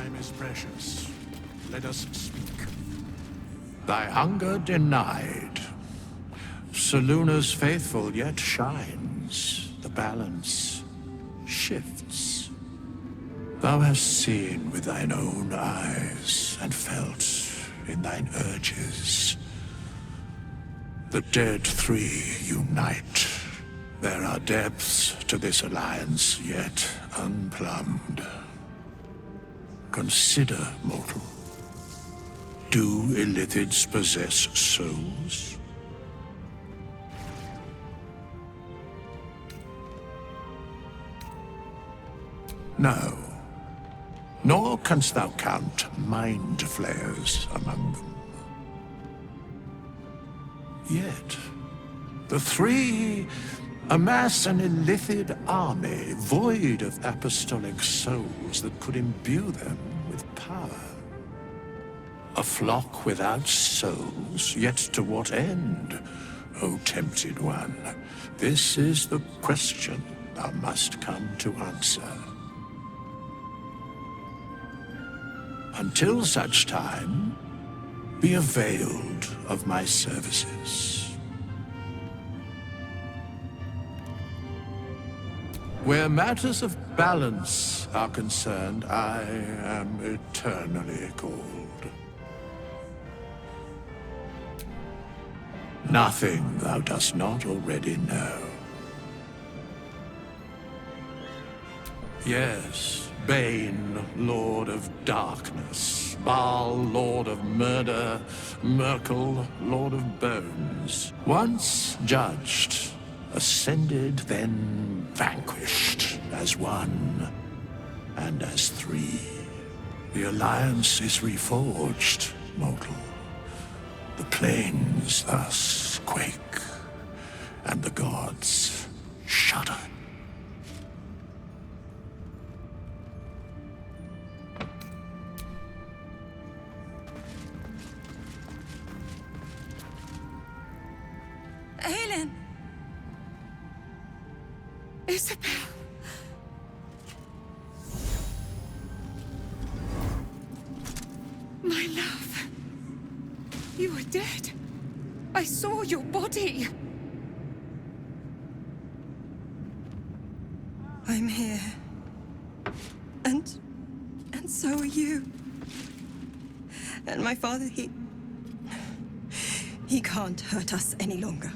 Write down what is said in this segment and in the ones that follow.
time is precious. Let us speak. Thy hunger denied. Soluna's faithful yet shines. The balance shifts. Thou hast seen with thine own eyes and felt in thine urges. The dead three unite. There are depths to this alliance yet unplumbed. Consider, mortal. Do Illithids possess souls? No. Nor canst thou count Mind Flayers among them. Yet, the three amass an Illithid army void of apostolic souls that could imbue them with power. A flock without souls, yet to what end, O tempted one? This is the question thou must come to answer. Until such time, be availed of my services. Where matters of balance are concerned, I am eternally cold. Nothing thou dost not already know. Yes, Bane, Lord of Darkness, Baal, Lord of Murder, Merkel, Lord of Bones. Once judged, ascended, then vanquished, as one, and as three. The alliance is reforged, mortal. The plains thus quake, and the gods shudder. Aelin! Isabel! My love! You were dead. I saw your body. I'm here. And so are you. And my father, he can't hurt us any longer.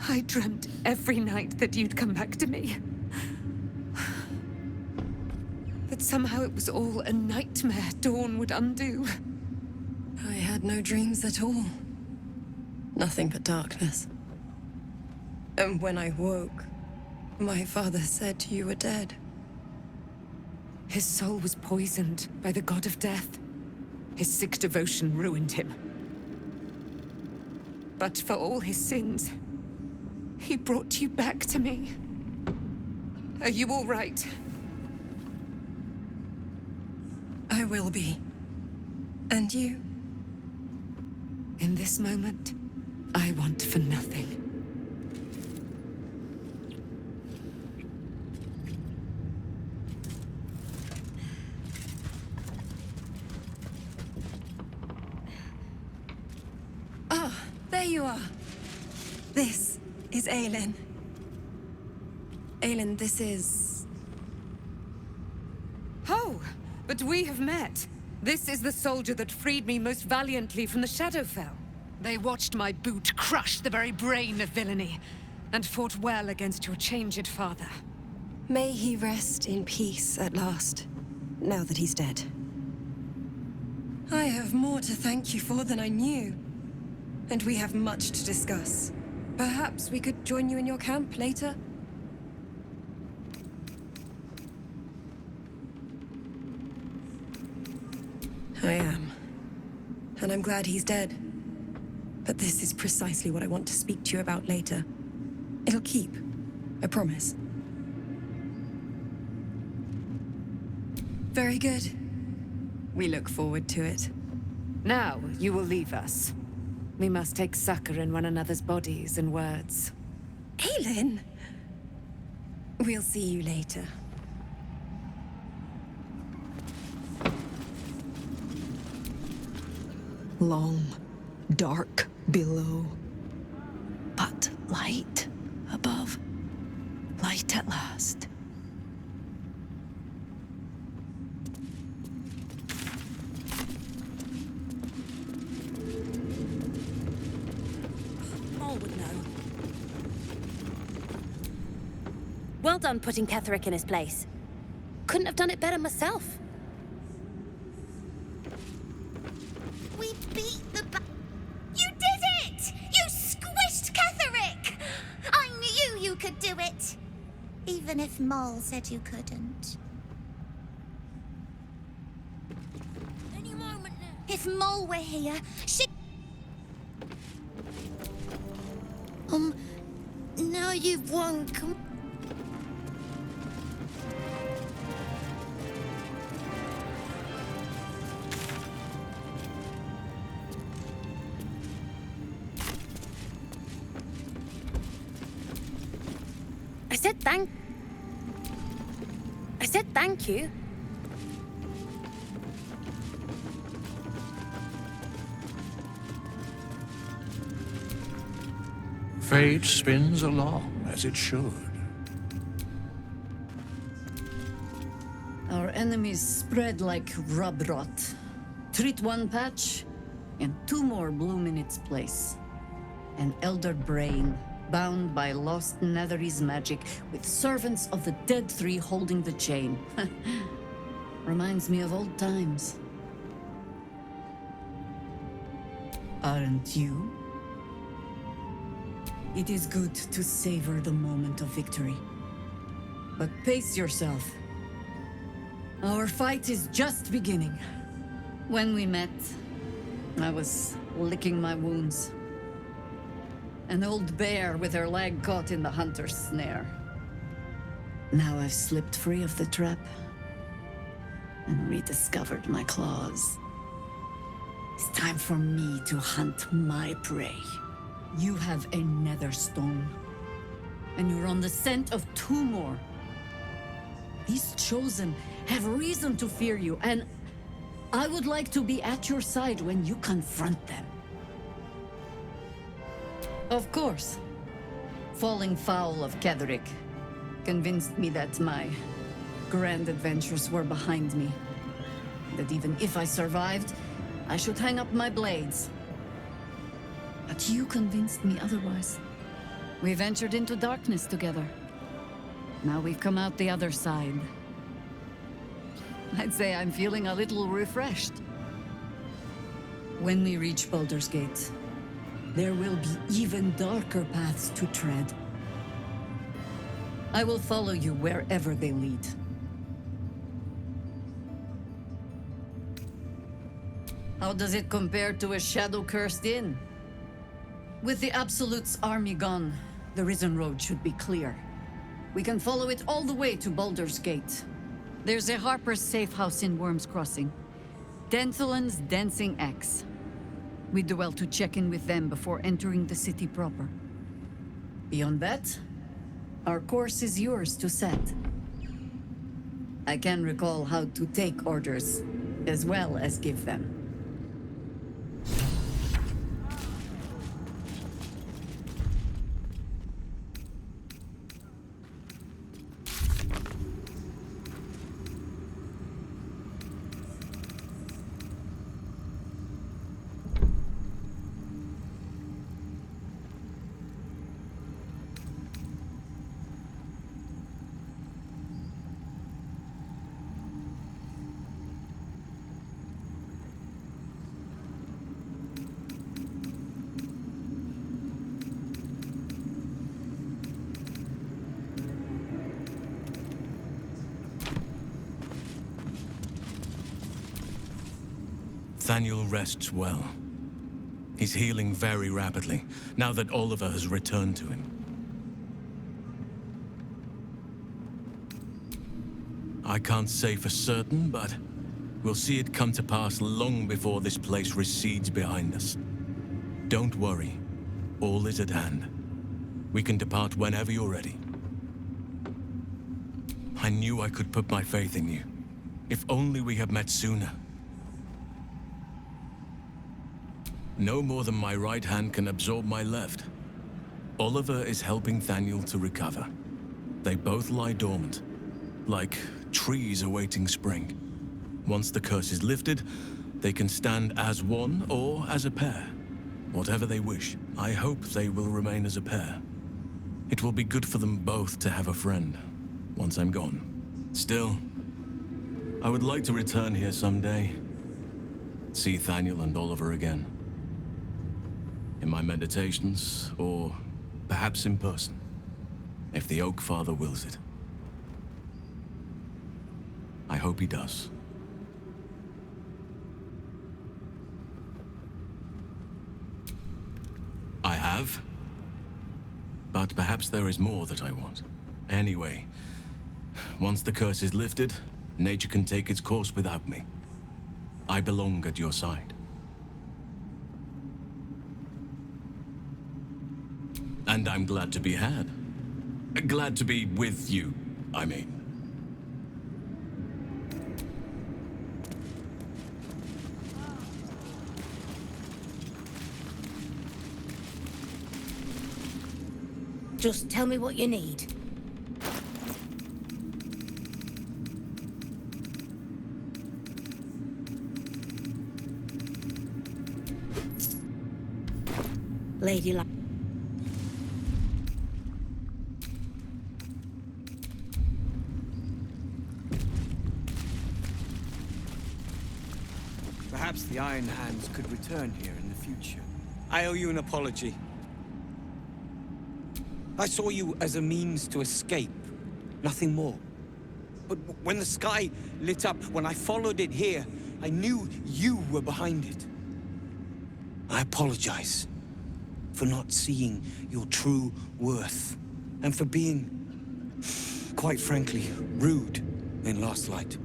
I dreamt every night that you'd come back to me. That somehow it was all a nightmare Dawn would undo. I had no dreams at all. Nothing but darkness. And when I woke, my father said you were dead. His soul was poisoned by the god of death. His sick devotion ruined him. But for all his sins, he brought you back to me. Are you all right? I will be. And you? In this moment, I want for nothing. Ah, there you are. This is Aelin. Aelin, this is... Oh, but we have met. This is the soldier that freed me most valiantly from the Shadowfell. They watched my boot crush the very brain of villainy, and fought well against your changed father. May he rest in peace at last, now that he's dead. I have more to thank you for than I knew. And we have much to discuss. Perhaps we could join you in your camp later? I am. And I'm glad he's dead. But this is precisely what I want to speak to you about later. It'll keep. I promise. Very good. We look forward to it. Now, you will leave us. We must take succor in one another's bodies and words. Aelin! We'll see you later. long, dark below. But light above. Light at last. Mole would know. Well done putting Ketheric in his place. Couldn't have done it better myself. We beat the You did it! You squished Ketheric! I knew you could do it! Even if Mole said you couldn't. Any moment now. If Mole were here, she... Now you've won. I said thank you. Fate spins along as it should. Our enemies spread like rub rot. Treat one patch, and two more bloom in its place. An elder brain, bound by lost Netherese magic, with servants of the Dead Three holding the chain. Reminds me of old times. Aren't you? It is good to savor the moment of victory. But pace yourself. Our fight is just beginning. When we met, I was licking my wounds. An old bear with her leg caught in the hunter's snare. Now I've slipped free of the trap and rediscovered my claws. It's time for me to hunt my prey. You have a nether stone, and you're on the scent of two more. These chosen have reason to fear you, and I would like to be at your side when you confront them. Of course, falling foul of Ketheric convinced me that my grand adventures were behind me. That even if I survived, I should hang up my blades. But you convinced me otherwise. We ventured into darkness together. Now we've come out the other side. I'd say I'm feeling a little refreshed. When we reach Baldur's Gate, there will be even darker paths to tread. I will follow you wherever they lead. How does it compare to a shadow-cursed inn? With the Absolute's army gone, the Risen Road should be clear. We can follow it all the way to Baldur's Gate. There's a Harper's safe house in Worm's Crossing. Denthalen's Dancing Axe. We do well to check in with them before entering the city proper. Beyond that, our course is yours to set. I can recall how to take orders, as well as give them. Thaniel rests well. He's healing very rapidly, now that Oliver has returned to him. I can't say for certain, but we'll see it come to pass long before this place recedes behind us. Don't worry. All is at hand. We can depart whenever you're ready. I knew I could put my faith in you. If only we had met sooner. No more than my right hand can absorb my left. Oliver is helping Thaniel to recover. They both lie dormant, like trees awaiting spring. Once the curse is lifted, they can stand as one or as a pair. Whatever they wish. I hope they will remain as a pair. It will be good for them both to have a friend, once I'm gone. Still, I would like to return here someday. See Thaniel and Oliver again. In my meditations, or perhaps in person, if the Oak Father wills it. I hope he does. I have. But perhaps there is more that I want. Anyway, once the curse is lifted, nature can take its course without me. I belong at your side. And I'm glad to be had. Glad to be with you, I mean. Just tell me what you need. Lady Luck. Perhaps the Iron Hands could return here in the future. I owe you an apology. I saw you as a means to escape, nothing more. But when the sky lit up, when I followed it here, I knew you were behind it. I apologize for not seeing your true worth, and for being, quite frankly, rude in Last Light.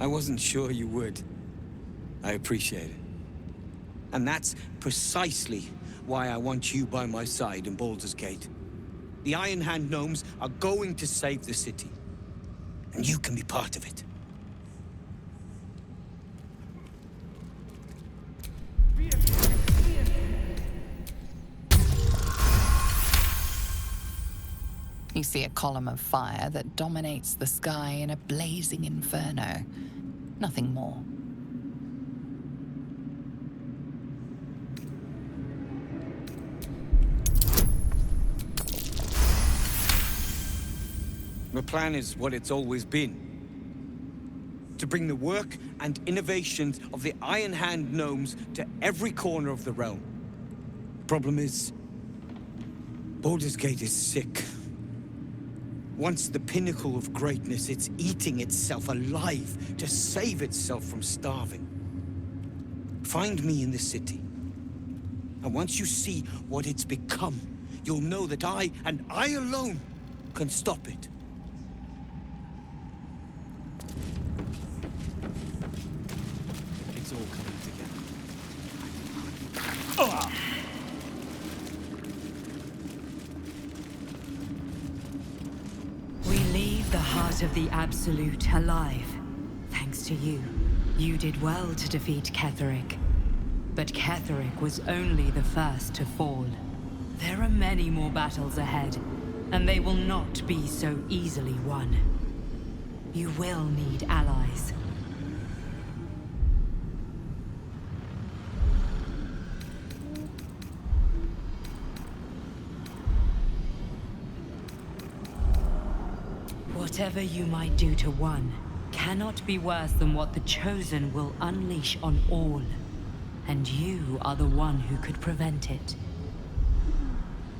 I wasn't sure you would. I appreciate it. And that's precisely why I want you by my side in Baldur's Gate. The Iron Hand gnomes are going to save the city, and you can be part of it. You see a column of fire that dominates the sky in a blazing inferno. Nothing more. The plan is what it's always been. To bring the work and innovations of the Iron Hand gnomes to every corner of the realm. Problem is, Baldur's Gate is sick. Once the pinnacle of greatness, it's eating itself alive to save itself from starving. Find me in the city. And once you see what it's become, you'll know that I, and I alone, can stop it. It's all coming together. We leave the heart of the Absolute alive. Thanks to you. You did well to defeat Ketheric. But Ketheric was only the first to fall. There are many more battles ahead, and they will not be so easily won. You will need allies. Whatever you might do to one cannot be worse than what the Chosen will unleash on all. And you are the one who could prevent it.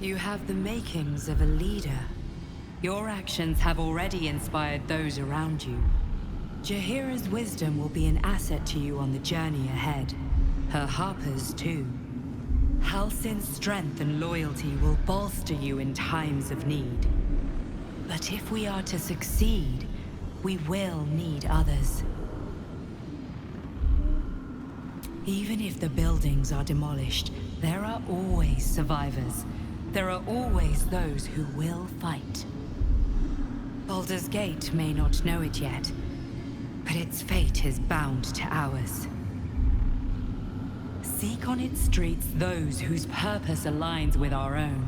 You have the makings of a leader. Your actions have already inspired those around you. Jaheira's wisdom will be an asset to you on the journey ahead. Her Harper's too. Halsin's strength and loyalty will bolster you in times of need. But if we are to succeed, we will need others. Even if the buildings are demolished, there are always survivors. There are always those who will fight. Baldur's Gate may not know it yet, but its fate is bound to ours. seek on its streets those whose purpose aligns with our own,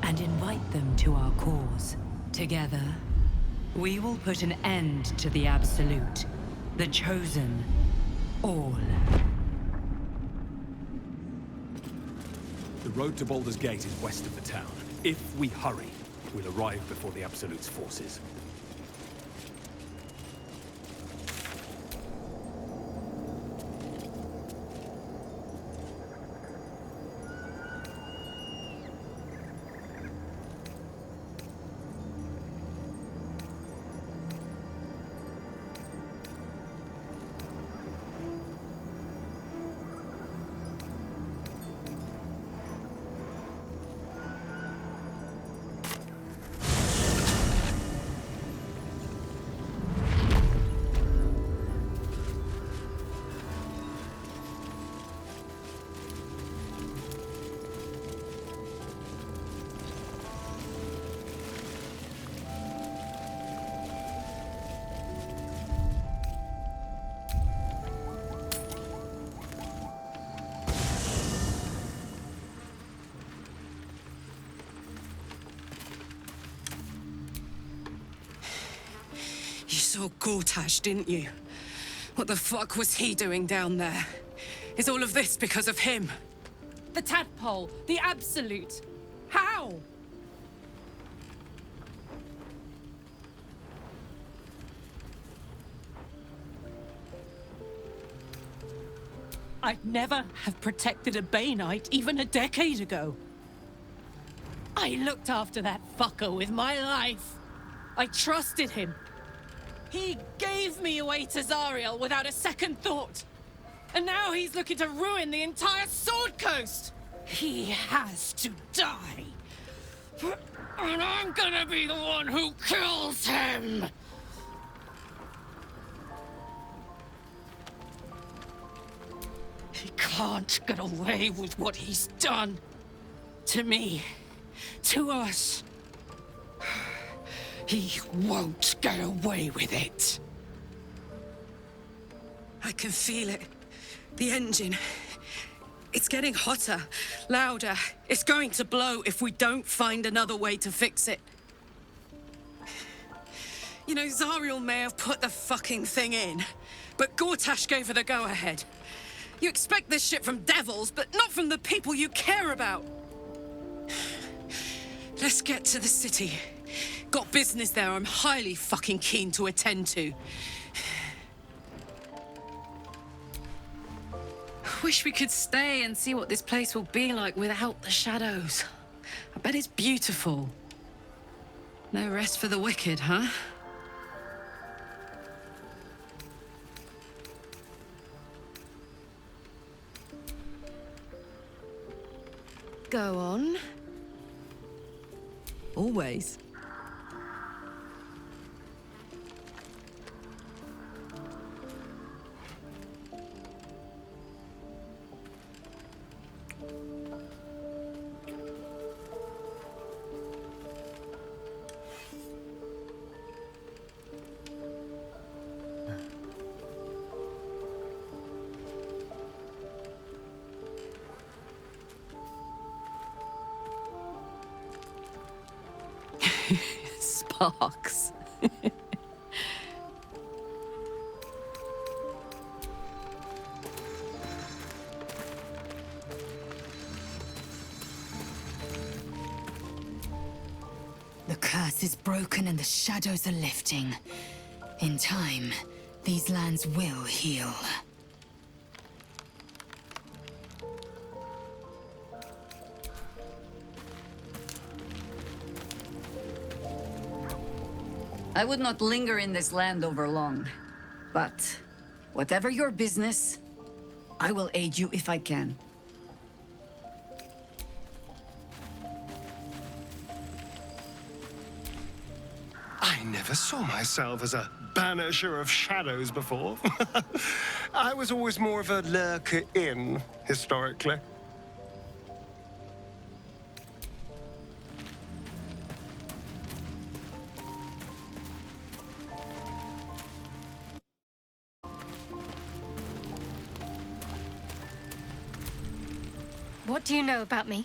and invite them to our cause. Together, we will put an end to the Absolute, the Chosen, all. The road to Baldur's Gate is west of the town. If we hurry, we'll arrive before the Absolute's forces. You saw Gortash, didn't you? What the fuck was he doing down there? Is all of this because of him? The tadpole, the Absolute. How? I'd never have protected a Bay Knight even a decade ago. I looked after that fucker with my life. I trusted him. He gave me away to Zariel without a second thought. And now he's looking to ruin the entire Sword Coast. He has to die. And I'm gonna be the one who kills him. He can't get away with what he's done. To me. To us. He won't get away with it. I can feel it. The engine. It's getting hotter, louder. It's going to blow if we don't find another way to fix it. You know, Zariel may have put the fucking thing in, but Gortash gave her the go-ahead. You expect this shit from devils, but not from the people you care about. Let's get to the city. Got business there I'm highly fucking keen to attend to. Wish we could stay and see what this place will be like without the shadows. I bet it's beautiful. No rest for the wicked, huh? Go on. Always. Sparks. The curse is broken and the shadows are lifting. In time, these lands will heal. I would not linger in this land over long. But, whatever your business, I will aid you if I can. I never saw myself as a banisher of shadows before. I was always more of a lurker-in, historically. What do you know about me?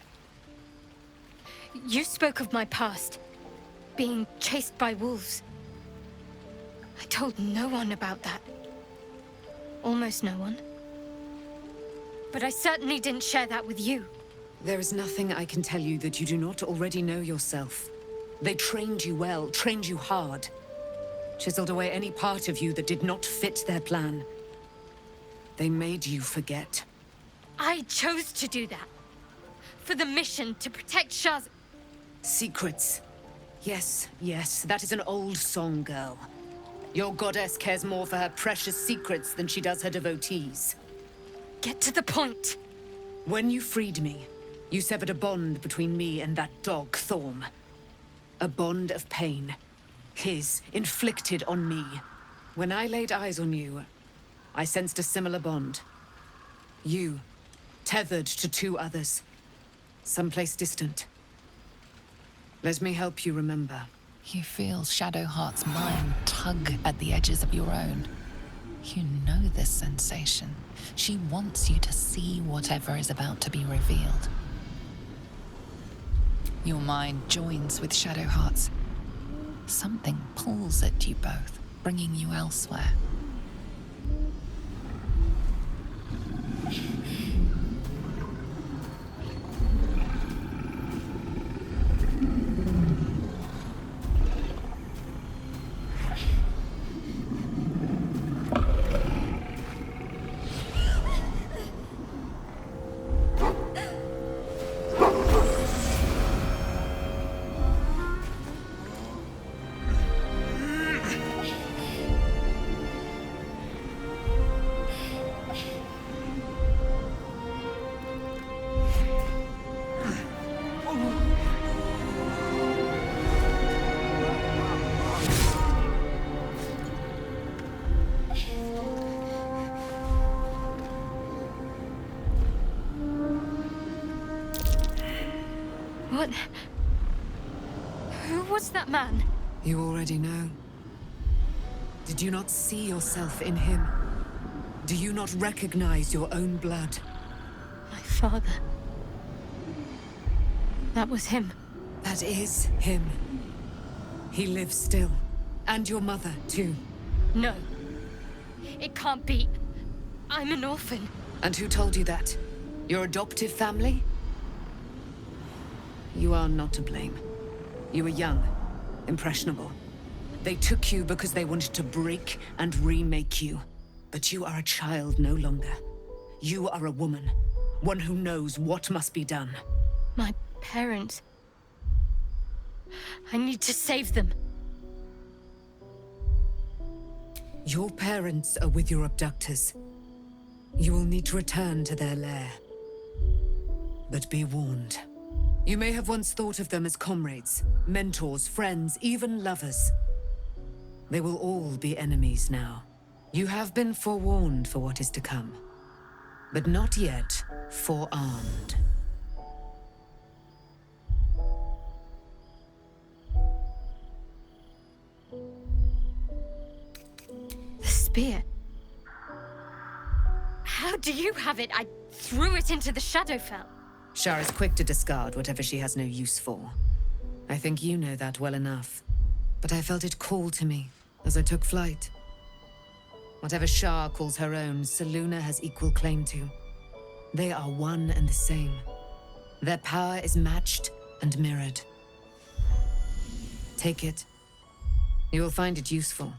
You spoke of my past, being chased by wolves. I told no one about that. Almost no one. But I certainly didn't share that with you. There is nothing I can tell you that you do not already know yourself. They trained you well, trained you hard. Chiseled away any part of you that did not fit their plan. They made you forget. I chose to do that. For the mission to protect Shaz. Secrets. Yes, yes, that is an old song, girl. Your goddess cares more for her precious secrets than she does her devotees. Get to the point. When you freed me, you severed a bond between me and that dog, Thorm. A bond of pain. His, inflicted on me. When I laid eyes on you, I sensed a similar bond. You, tethered to two others. Someplace distant. Let me help you remember. You feel Shadowheart's mind tug at the edges of your own. You know this sensation. She wants you to see whatever is about to be revealed. Your mind joins with Shadowheart's. Something pulls at you both, bringing you elsewhere. What? Who was that man? You already know. Did you not see yourself in him? Do you not recognize your own blood? My father. That was him. That is him. He lives still. And your mother, too. No. It can't be. I'm an orphan. And who told you that? Your adoptive family? You are not to blame. You were young, impressionable. They took you because they wanted to break and remake you. But you are a child no longer. You are a woman. One who knows what must be done. My parents. I need to save them. Your parents are with your abductors. You will need to return to their lair. But be warned. You may have once thought of them as comrades, mentors, friends, even lovers. They will all be enemies now. You have been forewarned for what is to come, but not yet forearmed. The spear. How do you have it? I threw it into the Shadowfell. Shar is quick to discard whatever she has no use for. I think you know that well enough. But I felt it call to me as I took flight. Whatever Shar calls her own, Selûne has equal claim to. They are one and the same. Their power is matched and mirrored. Take it. You will find it useful.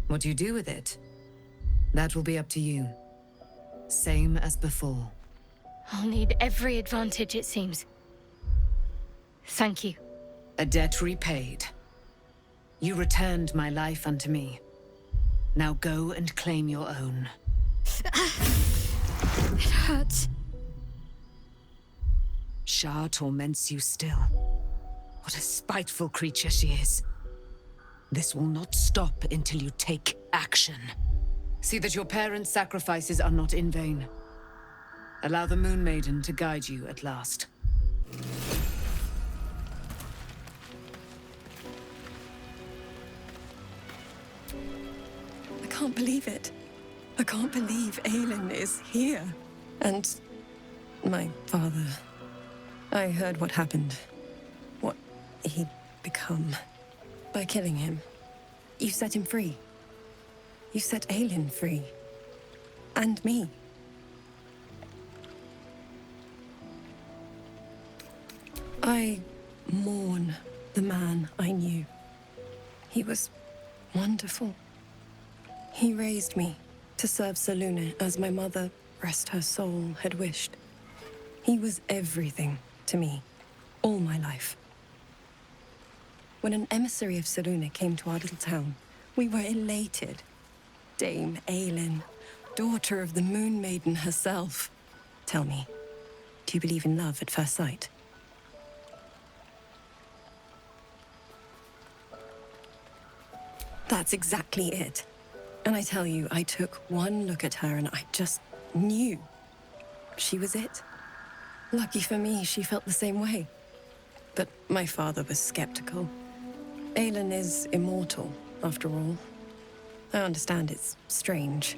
What you do with it, that will be up to you. Same as before. I'll need every advantage, it seems. Thank you. A debt repaid. You returned my life unto me. Now go and claim your own. It hurts. Shar torments you still. What a spiteful creature she is. This will not stop until you take action. See that your parents' sacrifices are not in vain. Allow the Moon Maiden to guide you at last. I can't believe it. I can't believe Aelin is here. And My father. I heard what happened. What he'd become. By killing him. You set him free. You set Aelin free. And me. I mourn the man I knew. He was wonderful. He raised me to serve Selûne as my mother, rest her soul, had wished. He was everything to me, all my life. When an emissary of Selûne came to our little town, we were elated. Dame Aelin, daughter of the Moon Maiden herself. Tell me, do you believe in love at first sight? That's exactly it. And I tell you, I took one look at her and I just knew. She was it. Lucky for me, she felt the same way. But my father was skeptical. Aelin is immortal, after all. I understand it's strange.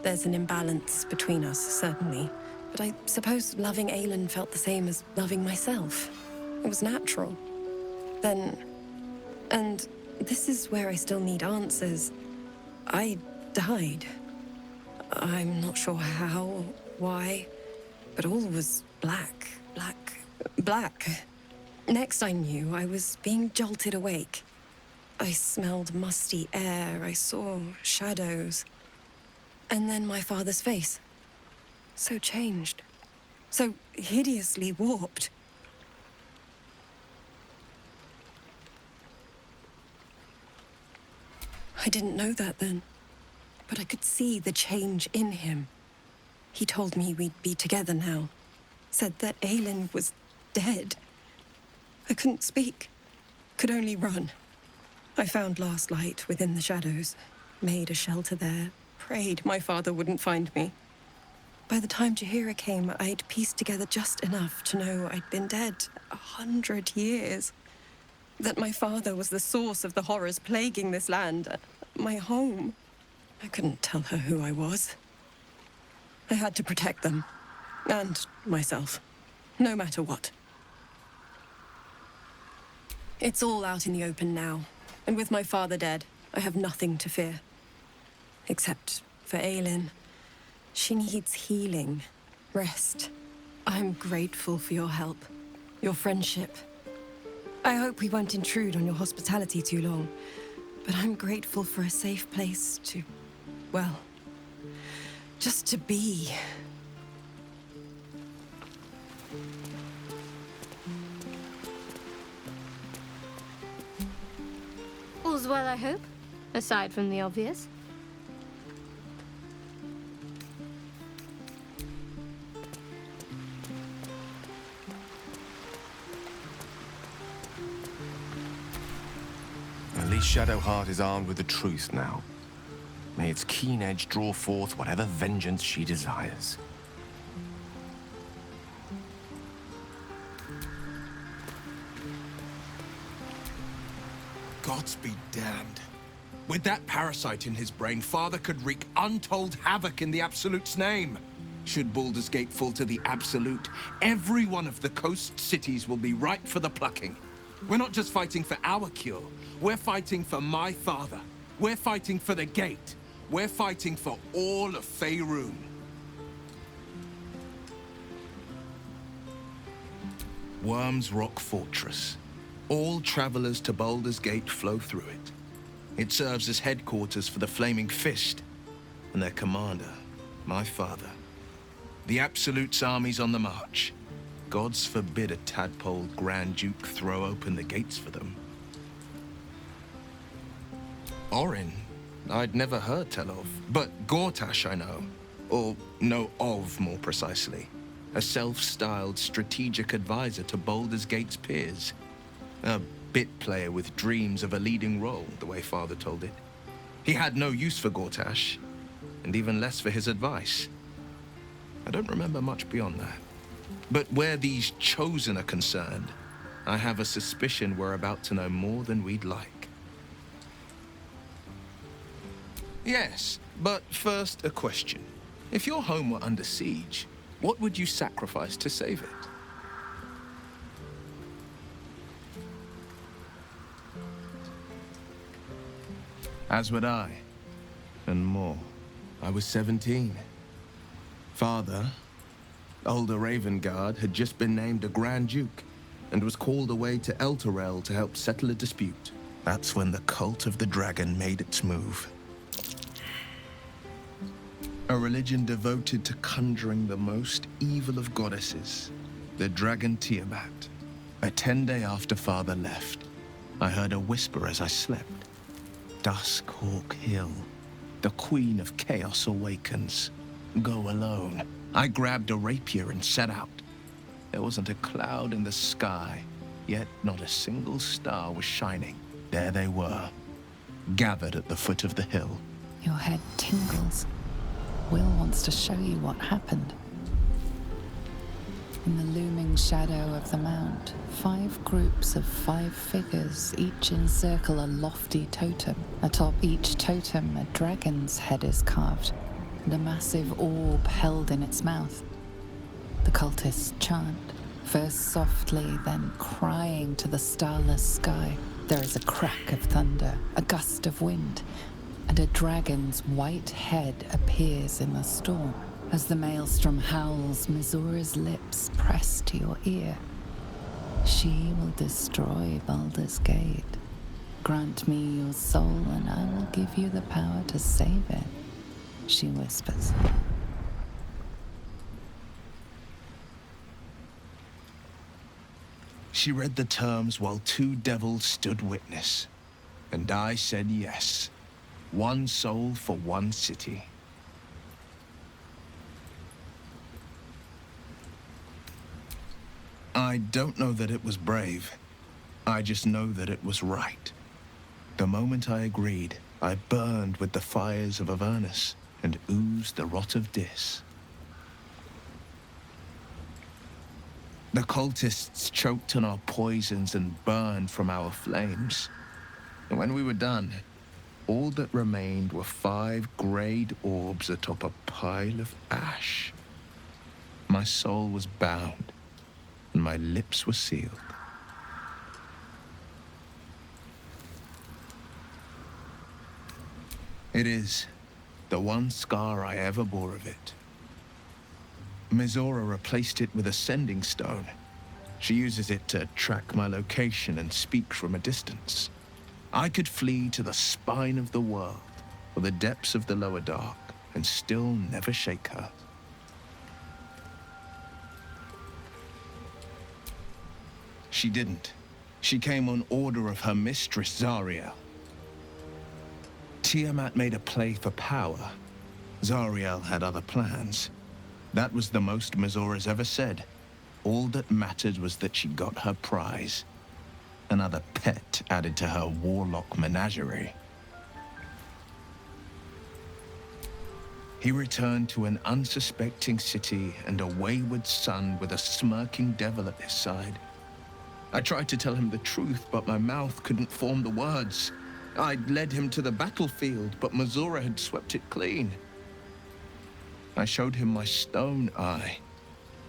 There's an imbalance between us, certainly. But I suppose loving Aelin felt the same as loving myself. It was natural. Then... and this is where I still need answers. I died. I'm not sure how, why, but all was black. Next I knew, I was being jolted awake. I smelled musty air, I saw shadows. And then my father's face. So changed. So hideously warped. I didn't know that then, but I could see the change in him. He told me we'd be together now, said that Aelin was dead. I couldn't speak, could only run. I found last light within the shadows, made a shelter there, prayed my father wouldn't find me. By the time Jaheira came, I'd pieced together just enough to know I'd been dead 100 years. That my father was the source of the horrors plaguing this land, my home. I couldn't tell her who I was. I had to protect them, and myself, no matter what. It's all out in the open now, and with my father dead, I have nothing to fear. Except for Aelin. She needs healing, rest. I'm grateful for your help, your friendship. I hope we won't intrude on your hospitality too long, but I'm grateful for a safe place to, well, just to be. All's well, I hope, aside from the obvious. At least Shadowheart is armed with the truth now. May its keen edge draw forth whatever vengeance she desires. Gods be damned. With that parasite in his brain, Father could wreak untold havoc in the Absolute's name. Should Baldur's Gate fall to the Absolute, every one of the coast cities will be ripe for the plucking. We're not just fighting for our cure. We're fighting for my father. We're fighting for the Gate. We're fighting for all of Faerûn. Worm's Rock Fortress. All travelers to Baldur's Gate flow through it. It serves as headquarters for the Flaming Fist and their commander, my father. The Absolute's army's on the march. Gods forbid a tadpole Grand Duke throw open the gates for them. Orin, I'd never heard tell of, but Gortash I know. Or know of, more precisely. A self-styled strategic advisor to Baldur's Gate's peers. A bit player with dreams of a leading role, the way Father told it. He had no use for Gortash, and even less for his advice. I don't remember much beyond that. But where these chosen are concerned, I have a suspicion we're about to know more than we'd like. Yes, but first a question. If your home were under siege, What would you sacrifice to save it? As would I, and more. I was 17. Father, older Ravengard, had just been named a Grand Duke and was called away to Elturel to help settle a dispute. That's when the cult of the dragon made its move. A religion devoted to conjuring the most evil of goddesses, the dragon Tiamat. A 10-day after Father left, I heard a whisper as I slept. Duskhawk Hill. The Queen of Chaos awakens. Go alone. I grabbed a rapier and set out. There wasn't a cloud in the sky, yet not a single star was shining. There they were, gathered at the foot of the hill. Your head tingles. Will wants to show you what happened. In the looming shadow of the mount, 5 groups of 5 figures each encircle a lofty totem. Atop each totem, a dragon's head is carved, and a massive orb held in its mouth. The cultists chant, first softly, then crying to the starless sky. There is a crack of thunder, a gust of wind, and a dragon's white head appears in the storm. As the maelstrom howls, Mizora's lips press to your ear. She will destroy Baldur's Gate. Grant me your soul and I will give you the power to save it, she whispers. She read the terms while 2 devils stood witness, and I said yes. 1 soul for 1 city. I don't know that it was brave. I just know that it was right. The moment I agreed, I burned with the fires of Avernus and oozed the rot of Dis. The cultists choked on our poisons and burned from our flames. And when we were done, all that remained were 5 greyed orbs atop a pile of ash. My soul was bound, and my lips were sealed. It is the one scar I ever bore of it. Mizora replaced it with a sending stone. She uses it to track my location and speak from a distance. I could flee to the spine of the world, or the depths of the lower dark, and still never shake her. She didn't. She came on order of her mistress, Zariel. Tiamat made a play for power. Zariel had other plans. That was the most Mizora's ever said. All that mattered was that she got her prize. Another pet added to her warlock menagerie. He returned to an unsuspecting city and a wayward son with a smirking devil at his side. I tried to tell him the truth, but my mouth couldn't form the words. I'd led him to the battlefield, but Mizora had swept it clean. I showed him my stone eye,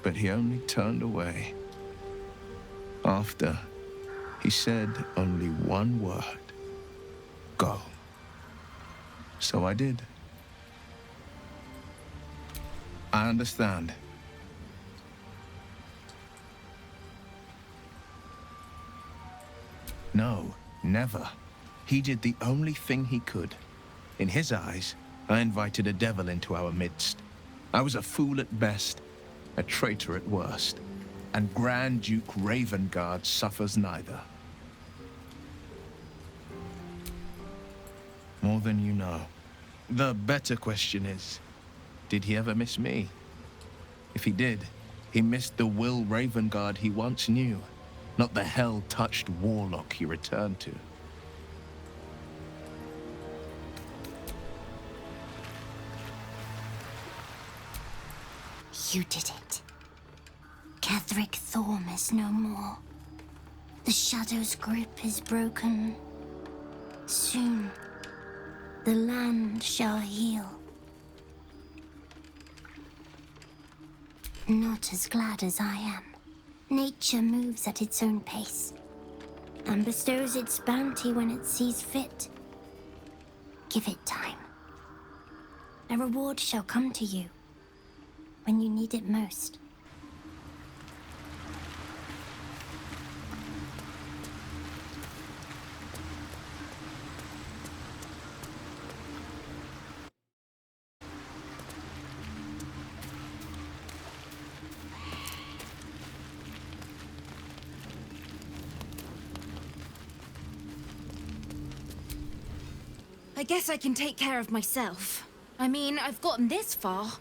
but he only turned away. After, he said only one word. Go. So I did. I understand. No, never. He did the only thing he could. In his eyes, I invited a devil into our midst. I was a fool at best, a traitor at worst, and Grand Duke Ravengard suffers neither. More than you know. The better question is, did he ever miss me? If he did, he missed the Will Ravengard he once knew, not the hell-touched warlock he returned to. You did it. Ketheric Thorm is no more. The Shadow's grip is broken. Soon, the land shall heal. Not as glad as I am. Nature moves at its own pace, and bestows its bounty when it sees fit. Give it time. A reward shall come to you when you need it most. I guess I can take care of myself. I mean, I've gotten this far.